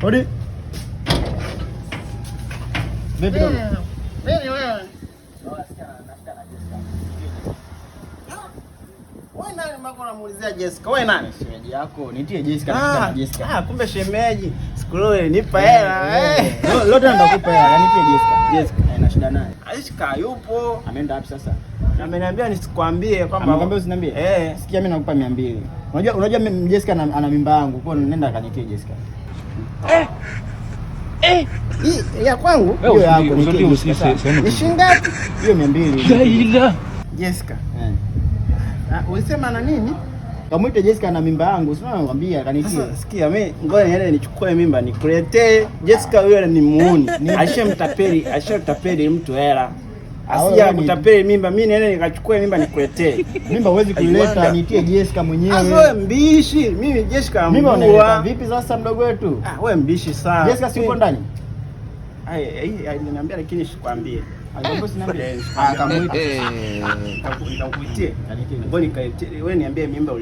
Odi. Vipi dogo? Mimi wewe. Wewe nani mbona unamuulizia Jessica? Wewe nani? Shemeji yako, nitie Jessica na Jessica. Kumbe shemeji. Siku leo nipa hela. Leo tena ndakupa hela, nitie Jessica. Jessica haina shida naye. Aishika yupo. Ameenda wapi sasa? Ameniambia nisikwambie kwamba amekwambia usiniambie. Sikia mimi nakupa 200. Unajua Jessica ana mimba yangu. Kwa hiyo nenda kanitie Jessica. Hii ya kwangu? Hiyo yako nitie Jessica. Ni shilingi ngapi? Hiyo 200. Daila. Jessica. Ulisema na nini? Kamuite Jessica na mimba yangu, sio nakwambia kanitie. Sasa sikia mimi ngoja niende nichukue mimba nikuletee. Jessica yule ni muuni. Alishamtapeli mtu hela. Asija kutapeli mimba, mimi niende nikachukue mimba nikuletee. Mimba huwezi kuileta, nitie Jessica mwenyewe. Wewe mbishi, mimi Jessica mimba unaileta vipi sasa mdogo wetu? Wewe mbishi sana. Jessica si uko ndani? Aliniambia lakini sikwambie. Alikwambia usiniambie. Kamuite. Nitakuitie. Ngoja wewe niambie mimba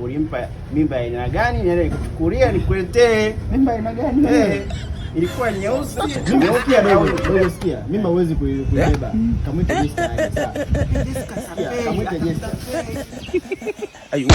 ulimpa mimba aina gani? Niende nikuchukulia nikuletee. Mimba aina gani? Ilikuwa nyeusi. Sikia dogo sikia. Mimba huwezi kuibeba. Kamuite Jessica. Sawa. Kamuite Jessica. Ayo.